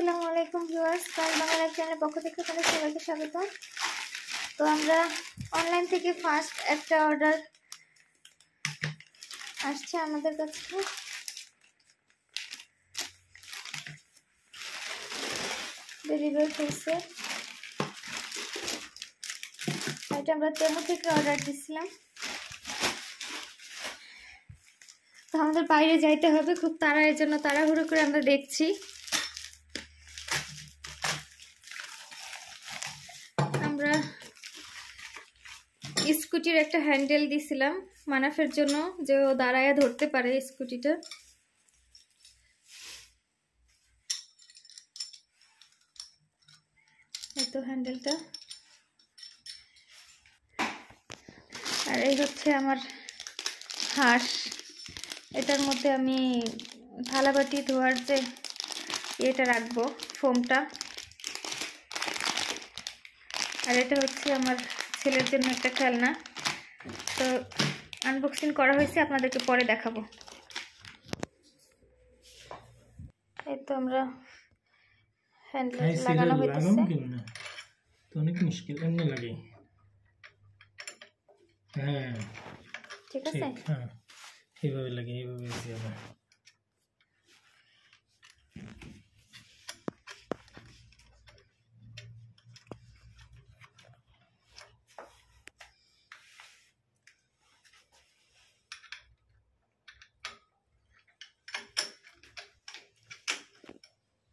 আসসালামু আলাইকুম ভিউয়ার্স, কাজ বাংলা লাইভ চ্যানেলের পক্ষ থেকে আপনাদের সবাইকে স্বাগত। তো আমরা অনলাইন থেকে ফার্স্ট একটা অর্ডার আসছে আমাদের কাছে। ডেলিভারি হয়েছে, এটা আমরা তেমু থেকে অর্ডার দিয়েছিলাম। তো আমাদের বাইরে যাইতে হবে খুব এর জন্য তাড়াহুড়ো করে আমরা দেখছি। আমরা স্কুটির একটা হ্যান্ডেল দিছিলাম মানাফের জন্য, যে ও দাঁড়ায় ধরতে পারে স্কুটিটা। এই তো হ্যান্ডেলটা, আর এই হচ্ছে আমার হাঁস। এটার মধ্যে আমি থালাবাটি ধোয়ার যে এটা রাখবো, ফোমটা। আর এটা হচ্ছে আমার ছেলের জন্য একটা খেলনা। তো আনবক্সিং করা হয়েছে, আপনাদেরকে পরে দেখাবো। এই তো আমরা হ্যান্ডেল লাগানো হইতেছে। তো অনেক মুশকিল এমনি লাগে। হ্যাঁ ঠিক আছে, হ্যাঁ এইভাবে লাগে, এইভাবে দিতে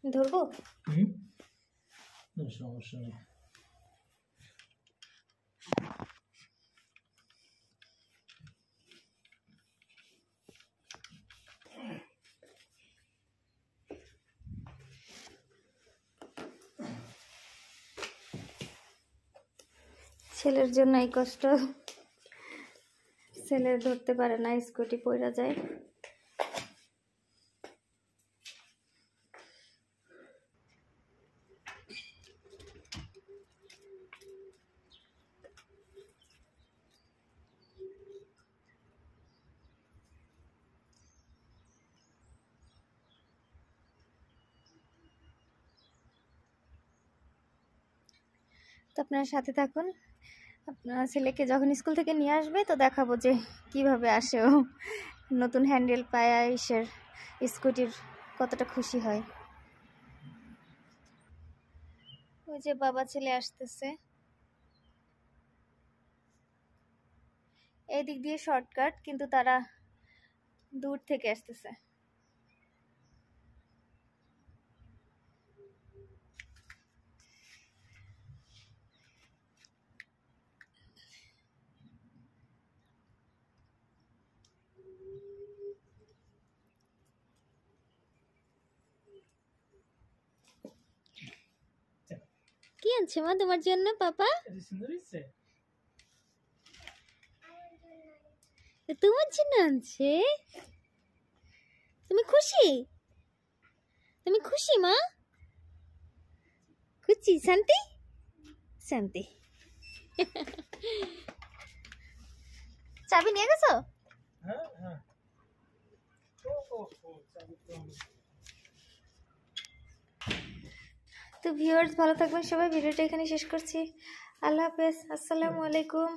ধরবো। সমস্যা নেই। ছেলের জন্য এই কষ্ট, ছেলে ধরতে পারে না, স্কুটি পড়া যায়। তো আপনার সাথে থাকুন। আপনার ছেলেকে যখন স্কুল থেকে নিয়ে আসবে তো দেখাবো যে কিভাবে আসে ও নতুন হ্যান্ডেল পায়, আইসের স্কুটির কতটা খুশি হয়। ওই যে বাবা ছেলে আসতেছে, এই দিক দিয়ে শর্টকাট, কিন্তু তারা দূর থেকে আসতেছে। কি আনছে মা তোমার জন্য পাপা? তোমার জন্য আনছে? তুমি খুশি? তুমি খুশি মা? খুশি? শান্তি শান্তি। চাবি নিয়ে গেছো? তো ভিউয়ার্স, ভালো থাকবেন সবাই। ভিডিওটা এখানে শেষ করছি। আল্লাহ হাফেজ, আসসালামু আলাইকুম।